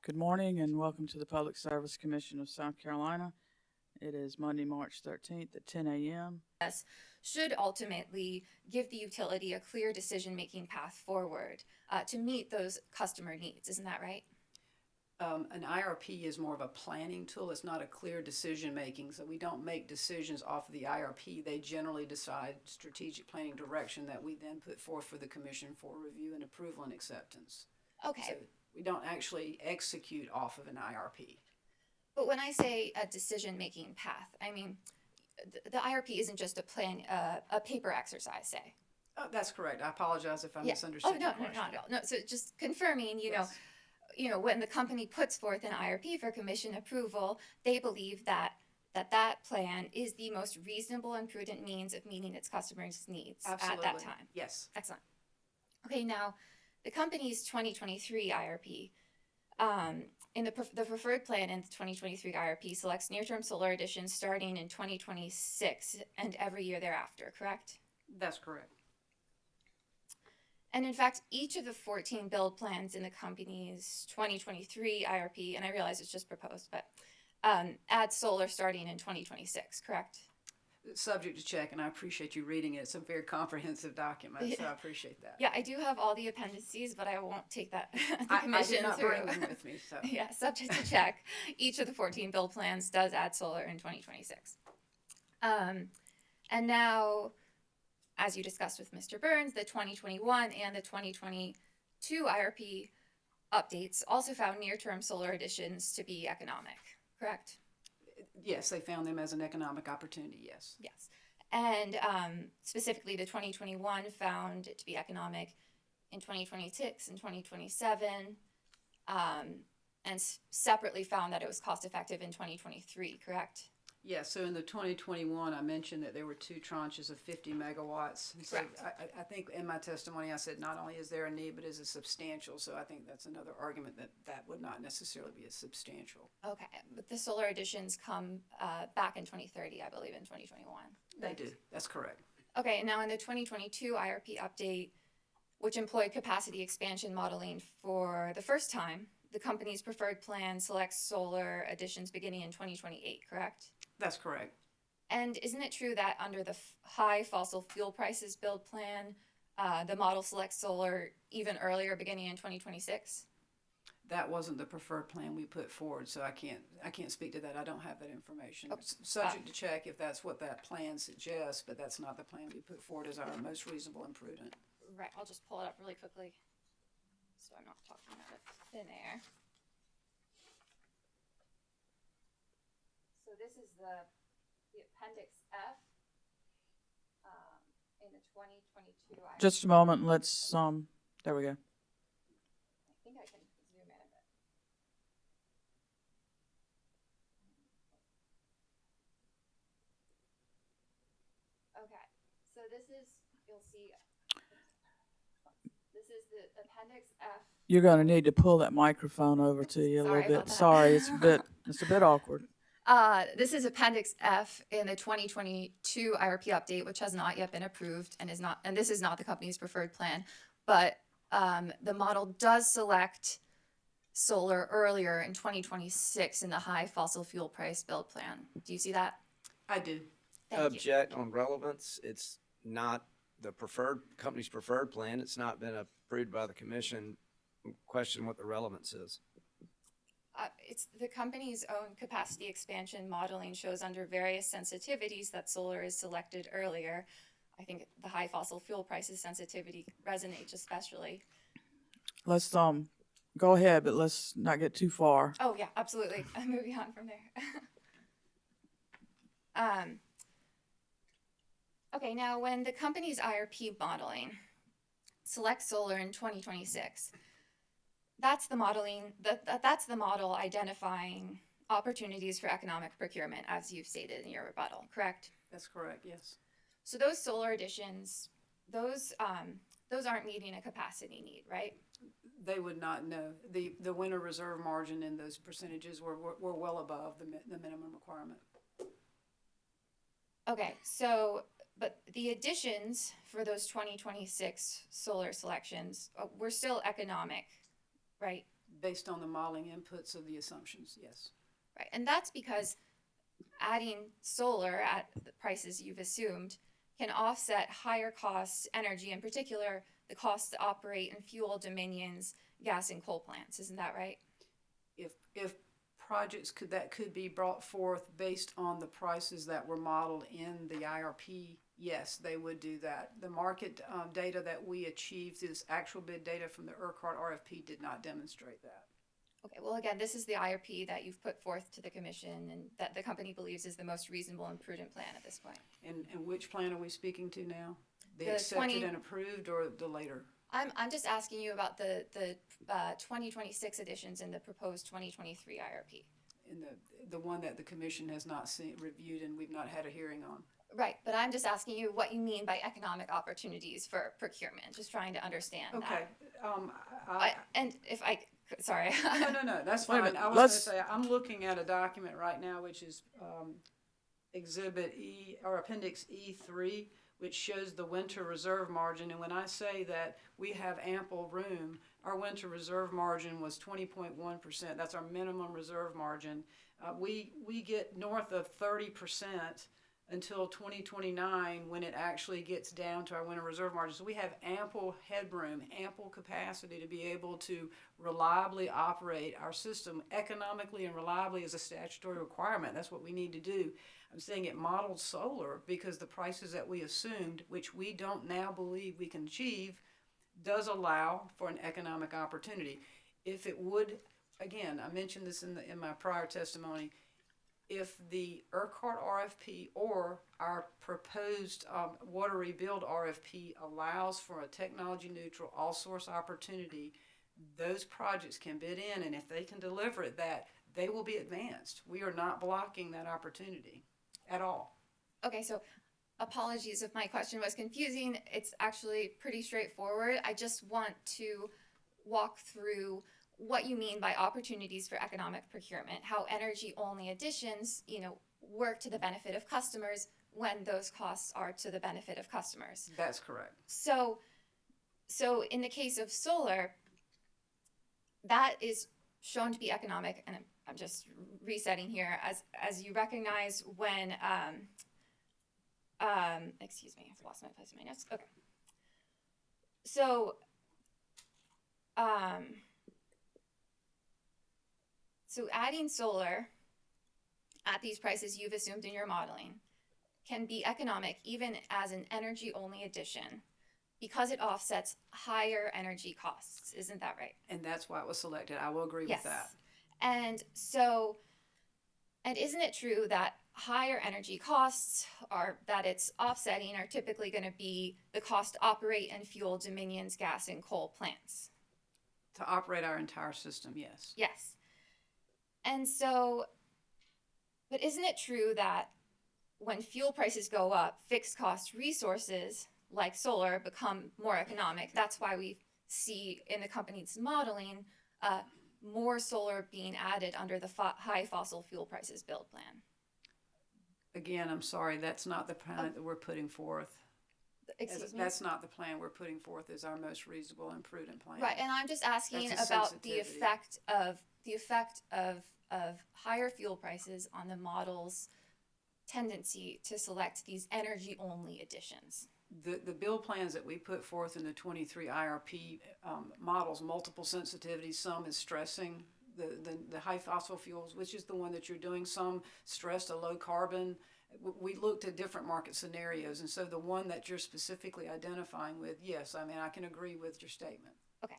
Good morning and welcome to the Public Service Commission of South Carolina. It is Monday, March 13th at 10 a.m. Should ultimately give the utility a clear decision-making path forward to meet those customer needs. Isn't that right? An IRP is more of a planning tool. It's not a clear decision making. So we don't make decisions off of the IRP. They generally decide strategic planning direction that we then put forth for the commission for review and approval and acceptance. Okay. So we don't actually execute off of an IRP. But when I say a decision-making path, I mean the IRP isn't just a plan, a paper exercise, say. Oh, that's correct. I apologize if I Yeah. misunderstood Oh, your no, question. not at all. No, so just confirming, Yes. when the company puts forth an IRP for commission approval, they believe that plan is the most reasonable and prudent means of meeting its customers' needs Absolutely. at that time. Yes. Excellent. Okay, now the company's 2023 IRP, in the preferred plan in the 2023 IRP selects near-term solar additions starting in 2026 and every year thereafter, correct? That's correct. And in fact, each of the 14 build plans in the company's 2023 IRP, and I realize it's just proposed, but add solar starting in 2026, correct? Subject to check, and I appreciate you reading it. It's a very comprehensive document, so I appreciate that. Yeah, I do have all the appendices, but I won't take that the I commission did not through. bring them with me, so. Yeah, subject to check. Each of the 14 build plans does add solar in 2026. And now, as you discussed with Mr. Burns, the 2021 and the 2022 IRP updates also found near-term solar additions to be economic, correct? Yes, they found them as an economic opportunity, yes. Yes. And specifically, the 2021 found it to be economic in 2026 and 2027, and separately found that it was cost effective in 2023, correct? Yes, so in the 2021, I mentioned that there were two tranches of 50 megawatts. And so Correct. I think in my testimony, I said not only is there a need, but is it substantial? So I think that's another argument that that would not necessarily be as substantial. Okay, but the solar additions come back in 2030, I believe, in 2021. They do, that's correct. Okay, now in the 2022 IRP update, which employed capacity expansion modeling for the first time, the company's preferred plan selects solar additions beginning in 2028, correct? That's correct. And isn't it true that under the high fossil fuel prices build plan, the model selects solar even earlier, beginning in 2026? That wasn't the preferred plan we put forward, so I can't speak to that. I don't have that information. Oh, Subject to check if that's what that plan suggests, but that's not the plan we put forward as our most reasonable and prudent. Right, I'll just pull it up really quickly so I'm not talking out of thin air. So this is the Appendix F in the 2022 IRP. Just a moment. Let's, there we go. I think I can zoom in a bit. Okay, so you'll see, this is the Appendix F. You're going to need to pull that microphone over to you a Sorry little about bit. that. Sorry, it's a bit awkward. This is Appendix F in the 2022 IRP update, which has not yet been approved and this is not the company's preferred plan, but the model does select solar earlier in 2026 in the high fossil fuel price build plan. Do you see that? I do. Thank you. Object on relevance. It's not the company's preferred plan. It's not been approved by the commission. Question what the relevance is. It's the company's own capacity expansion modeling shows under various sensitivities that solar is selected earlier. I think the high fossil fuel prices sensitivity resonates especially. Let's go ahead, but let's not get too far. Oh yeah, absolutely. I'm moving on from there. Okay, now when the company's IRP modeling selects solar in 2026, that's the modeling, that's the model identifying opportunities for economic procurement, as you've stated in your rebuttal, correct? That's correct, yes. So those solar additions, those aren't meeting a capacity need, right? They would not know. The winter reserve margin in those percentages were well above the minimum requirement. Okay, so, but the additions for those 2026 solar selections were still economic, right? Based on the modeling inputs of the assumptions, yes. Right, and that's because adding solar at the prices you've assumed can offset higher cost energy, in particular, the cost to operate and fuel Dominion's gas and coal plants. Isn't that right? If projects could be brought forth based on the prices that were modeled in the IRP, yes, they would do that. The market data that we achieved, this actual bid data from the ERCOT RFP, did not demonstrate that. Okay, well, again, this is the IRP that you've put forth to the commission and that the company believes is the most reasonable and prudent plan at this point. And which plan are we speaking to now? The The accepted 20 and approved, or the later? I'm just asking you about the 2026 additions in the proposed 2023 IRP. In the one that the commission has not reviewed and we've not had a hearing on. Right, but I'm just asking you what you mean by economic opportunities for procurement, just trying to understand Okay, that. And if I, sorry. No, that's Wait a fine. minute, I was let's- gonna say, I'm looking at a document right now, which is, Exhibit E, or Appendix E3, which shows the winter reserve margin, and when I say that we have ample room, our winter reserve margin was 20.1%, that's our minimum reserve margin. We get north of 30% until 2029, when it actually gets down to our winter reserve margin. So we have ample headroom, ample capacity to be able to reliably operate our system. Economically and reliably is a statutory requirement. That's what we need to do. I'm saying it modeled solar because the prices that we assumed, which we don't now believe we can achieve, does allow for an economic opportunity. If it would, again, I mentioned this in my prior testimony, if the ERCOT RFP or our proposed water rebuild RFP allows for a technology neutral all source opportunity, those projects can bid in, and if they can deliver it, that they will be advanced. We are not blocking that opportunity at all. Okay, so apologies if my question was confusing. It's actually pretty straightforward. I just want to walk through what you mean by opportunities for economic procurement, how energy-only additions, work to the benefit of customers when those costs are to the benefit of customers. That's correct. So in the case of solar, that is shown to be economic, and I'm just resetting here, as you recognize when, excuse me, I've lost my place in my notes. Okay. So adding solar at these prices you've assumed in your modeling can be economic even as an energy-only addition because it offsets higher energy costs. Isn't that right? And that's why it was selected. I will agree Yes. with that. And isn't it true that higher energy costs that it's offsetting are typically going to be the cost to operate and fuel Dominion's gas and coal plants? To operate our entire system, yes. Yes. And so, but isn't it true that when fuel prices go up, fixed cost resources like solar become more economic? That's why we see in the company's modeling more solar being added under the high fossil fuel prices build plan. Again, I'm sorry, that's not the plan that we're putting forth. Excuse me? That's not the plan we're putting forth as our most reasonable and prudent plan. Right, and I'm just asking That's a about the sensitivity. effect of higher fuel prices on the model's tendency to select these energy-only additions. The bill plans that we put forth in the 23 IRP models multiple sensitivities. Some is stressing the high fossil fuels, which is the one that you're doing. Some stressed a low carbon. We looked at different market scenarios, and so the one that you're specifically identifying with, yes, I mean, I can agree with your statement. Okay.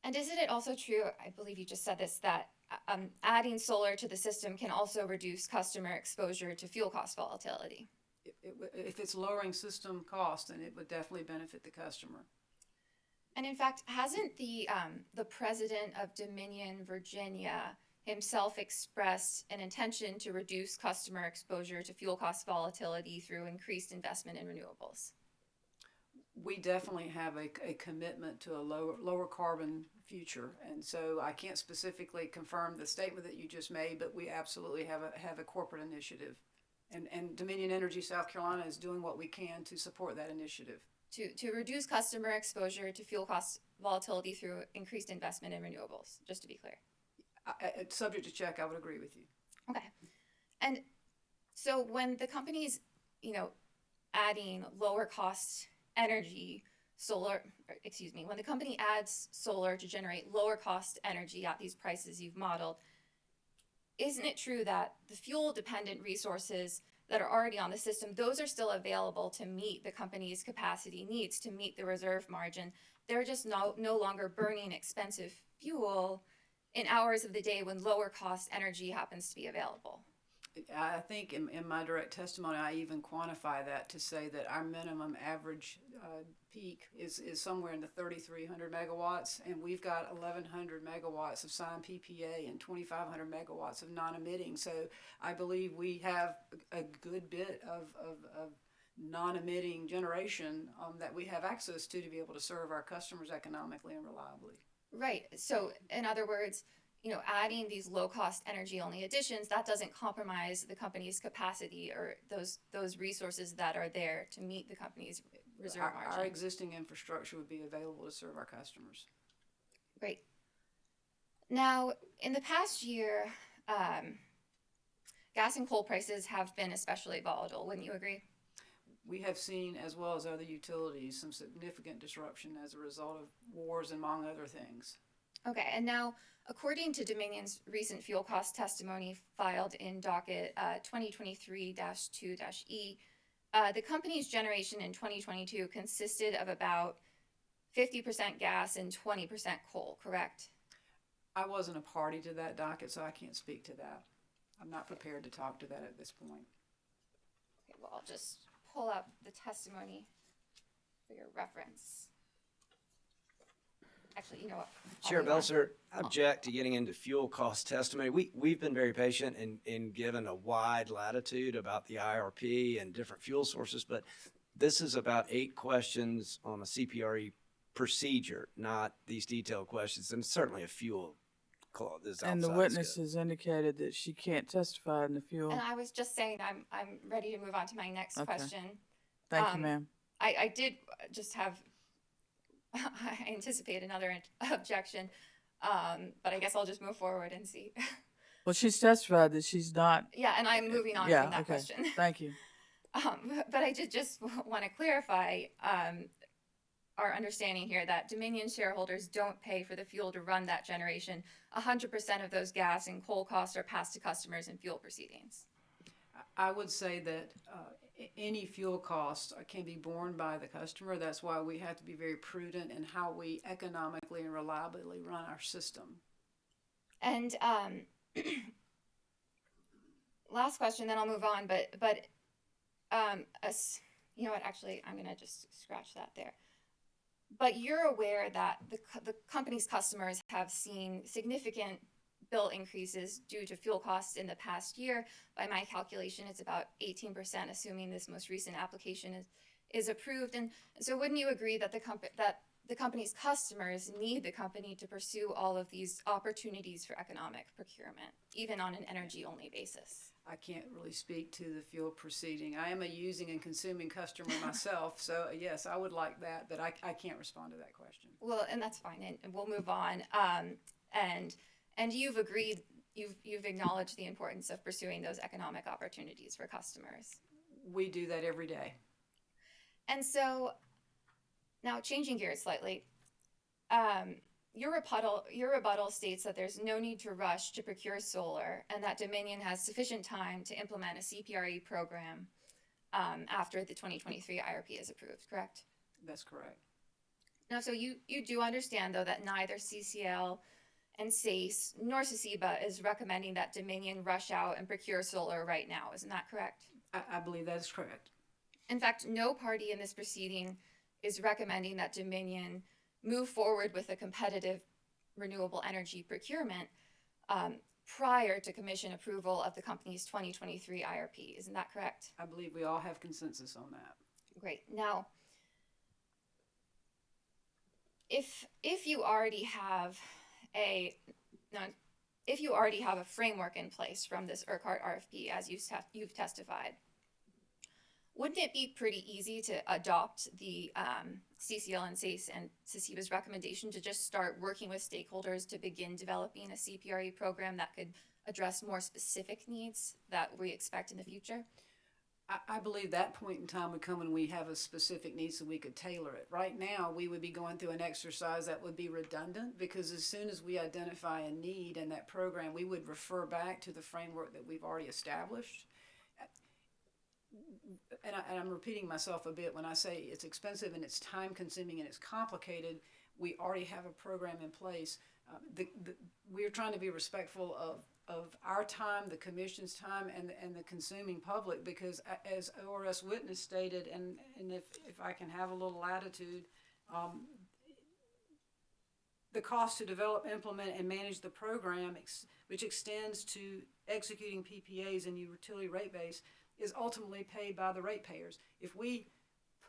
And isn't it also true, I believe you just said this, that adding solar to the system can also reduce customer exposure to fuel cost volatility? If it's lowering system cost, then it would definitely benefit the customer. And in fact, hasn't the president of Dominion, Virginia, himself expressed an intention to reduce customer exposure to fuel cost volatility through increased investment in renewables? We definitely have a commitment to a lower carbon future, and so I can't specifically confirm the statement that you just made, but we absolutely have a corporate initiative, and Dominion Energy South Carolina is doing what we can to support that initiative. To reduce customer exposure to fuel cost volatility through increased investment in renewables, just to be clear. Subject to check, I would agree with you. Okay. And so when the company's, adding lower cost energy, when the company adds solar to generate lower cost energy at these prices you've modeled, isn't it true that the fuel dependent resources that are already on the system, those are still available to meet the company's capacity needs, to meet the reserve margin? They're just no longer burning expensive fuel in hours of the day when lower cost energy happens to be available. I think in my direct testimony, I even quantify that to say that our minimum average peak is somewhere in the 3,300 megawatts, and we've got 1,100 megawatts of signed PPA and 2,500 megawatts of non-emitting. So I believe we have a good bit of non-emitting generation that we have access to be able to serve our customers economically and reliably. Right. So in other words, adding these low-cost energy-only additions, that doesn't compromise the company's capacity or those resources that are there to meet the company's reserve margin. Our existing infrastructure would be available to serve our customers. Great. Now, in the past year, gas and coal prices have been especially volatile. Wouldn't you agree? We have seen, as well as other utilities, some significant disruption as a result of wars, among other things. Okay, and now, according to Dominion's recent fuel cost testimony filed in docket 2023-2-E, the company's generation in 2022 consisted of about 50% gas and 20% coal, correct? I wasn't a party to that docket, so I can't speak to that. I'm not prepared to talk to that at this point. Okay, well, I'll just pull up the testimony for your reference. Actually, you know what? Chair Belser, I object to getting into fuel cost testimony. We've been very patient in given a wide latitude about the IRP and different fuel sources, but this is about 8 questions on a CPRE procedure, not these detailed questions, and certainly a fuel clause. And the witness has indicated that she can't testify in the fuel. And I was just saying I'm ready to move on to my next question. Thank you, ma'am. I did just have I anticipate another objection, but I guess I'll just move forward and see. Well, she's testified that she's not. Yeah, and I'm moving on from that question. Thank you. But I did just want to clarify our understanding here that Dominion shareholders don't pay for the fuel to run that generation. 100% of those gas and coal costs are passed to customers in fuel proceedings. I would say that any fuel costs can be borne by the customer. That's why we have to be very prudent in how we economically and reliably run our system. And last question, then I'll move on. But you know what? Actually, I'm gonna just scratch that there. But you're aware that the company's customers have seen significant bill increases due to fuel costs in the past year. By my calculation, it's about 18%, assuming this most recent application is approved. And so wouldn't you agree that the company's customers need the company to pursue all of these opportunities for economic procurement, even on an energy-only basis? I can't really speak to the fuel proceeding. I am a using and consuming customer myself, so yes, I would like that, but I can't respond to that question. Well, and that's fine, and we'll move on. And you've agreed, you've acknowledged the importance of pursuing those economic opportunities for customers. We do that every day. And so, now changing gears slightly, your rebuttal states that there's no need to rush to procure solar and that Dominion has sufficient time to implement a CPRE program after the 2023 IRP is approved, correct? That's correct. Now, so you do understand, though, that neither CCL and SACE nor CCEBA is recommending that Dominion rush out and procure solar right now. Isn't that correct? I believe that is correct. In fact, no party in this proceeding is recommending that Dominion move forward with a competitive renewable energy procurement prior to commission approval of the company's 2023 IRP. Isn't that correct? I believe we all have consensus on that. Great. Now, if you already have a framework in place from this Urquhart RFP, as you've testified, wouldn't it be pretty easy to adopt the CCL and SACE and SISIBA's recommendation to just start working with stakeholders to begin developing a CPRE program that could address more specific needs that we expect in the future? I believe that point in time would come when we have a specific need so we could tailor it. Right now, we would be going through an exercise that would be redundant, because as soon as we identify a need in that program, we would refer back to the framework that we've already established. And I'm repeating myself a bit when I say it's expensive and it's time consuming and it's complicated. We already have a program in place. We're trying to be respectful of our time, the commission's time, and the consuming public, because as ORS Witness stated, and if I can have a little latitude, the cost to develop, implement, and manage the program, which extends to executing PPAs and utility rate base, is ultimately paid by the ratepayers. If we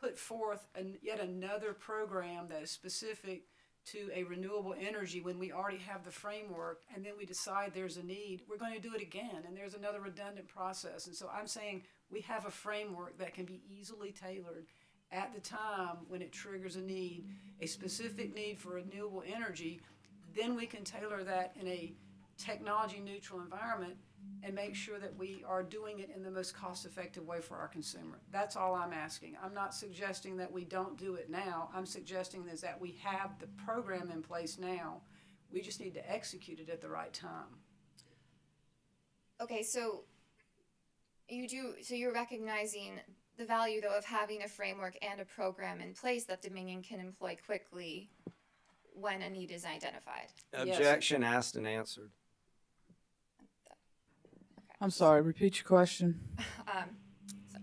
put forth yet another program that is specific to a renewable energy when we already have the framework, and then we decide there's a need, we're going to do it again, and there's another redundant process. And so I'm saying we have a framework that can be easily tailored at the time when it triggers a need, a specific need for renewable energy. Then we can tailor that in a technology neutral environment and make sure that we are doing it in the most cost-effective way for our consumer. That's all I'm asking. I'm not suggesting that we don't do it now. I'm suggesting is that we have the program in place now. We just need to execute it at the right time. Okay, so you're recognizing the value, though, of having a framework and a program in place that Dominion can employ quickly when a need is identified. Objection asked and answered. I'm sorry, repeat your question. So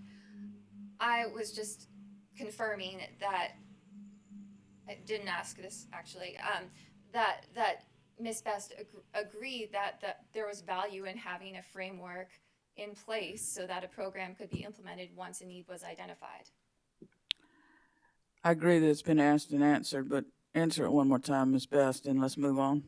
I was just confirming that I didn't ask this actually. That Ms. Best agreed that there was value in having a framework in place so that a program could be implemented once a need was identified. I agree that it's been asked and answered, but answer it one more time, Ms. Best, and let's move on.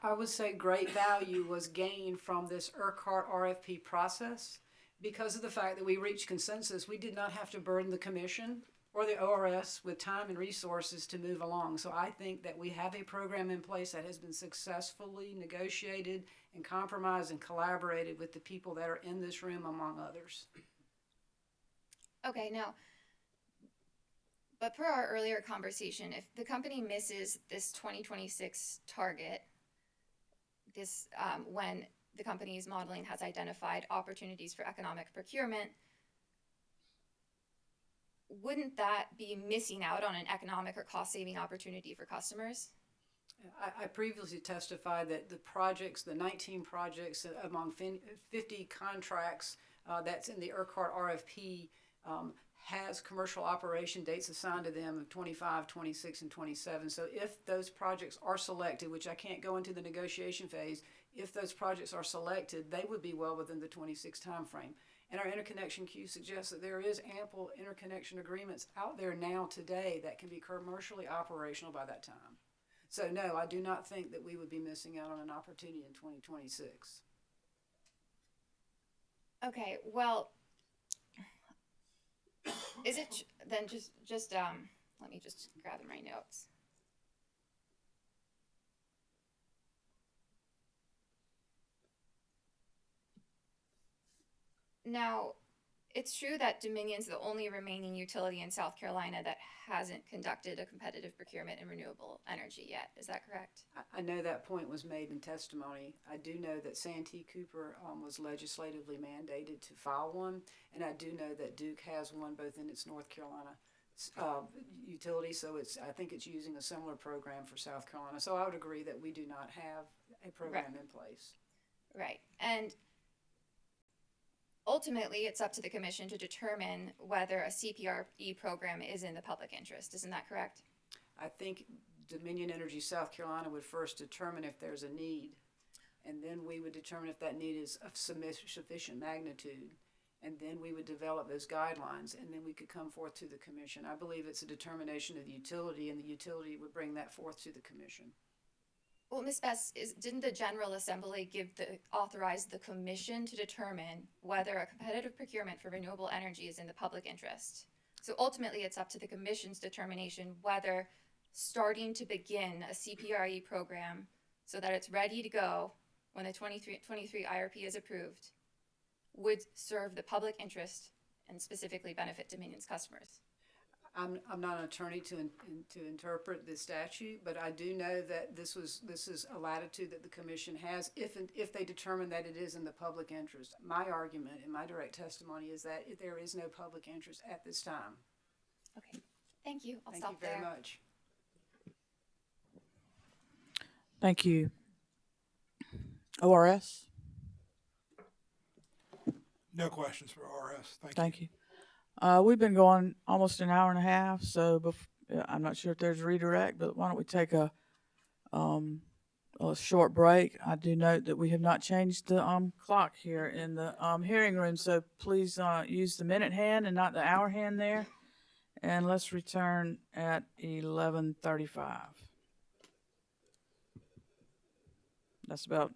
I would say great value was gained from this Urquhart RFP process because of the fact that we reached consensus. We did not have to burden the commission or the ORS with time and resources to move along. So I think that we have a program in place that has been successfully negotiated and compromised and collaborated with the people that are in this room, among others. Okay, now, but per our earlier conversation, if the company misses this 2026 target, when the company's modeling has identified opportunities for economic procurement, wouldn't that be missing out on an economic or cost-saving opportunity for customers? I previously testified that the projects, the 19 projects among 50 contracts that's in the Urquhart RFP has commercial operation dates assigned to them of 25, 26, and 27. So if those projects are selected, which I can't go into the negotiation phase, if those projects are selected, they would be well within the 26 timeframe. And our interconnection queue suggests that there is ample interconnection agreements out there now today that can be commercially operational by that time. So no, I do not think that we would be missing out on an opportunity in 2026. Okay, well, is it then just let me just grab my notes. Now, it's true that Dominion's the only remaining utility in South Carolina that hasn't conducted a competitive procurement in renewable energy yet. Is that correct? I know that point was made in testimony. I do know that Santee Cooper was legislatively mandated to file one, and I do know that Duke has one both in its North Carolina utility, so I think it's using a similar program for South Carolina. So I would agree that we do not have a program in place. Right, and ultimately, it's up to the commission to determine whether a CPRE program is in the public interest. Isn't that correct? I think Dominion Energy South Carolina would first determine if there's a need, and then we would determine if that need is of sufficient magnitude, and then we would develop those guidelines, and then we could come forth to the commission. I believe it's a determination of the utility, and the utility would bring that forth to the commission. Well, Ms. Best, didn't the General Assembly authorize the commission to determine whether a competitive procurement for renewable energy is in the public interest? So ultimately, it's up to the commission's determination whether starting to begin a CPRE program so that it's ready to go when the 23 IRP is approved would serve the public interest and specifically benefit Dominion's customers. I'm not an attorney to interpret the statute, but I do know that this is a latitude that the commission has if they determine that it is in the public interest. My argument in my direct testimony is that there is no public interest at this time. Okay, thank you. I'll Thank stop you very there. much. Thank you. ORS? No questions for RS. Thank you. Thank you. We've been going almost an hour and a half, so I'm not sure if there's a redirect, but why don't we take a short break? I do note that we have not changed the clock here in the hearing room, so please use the minute hand and not the hour hand there. And let's return at 11:35. That's about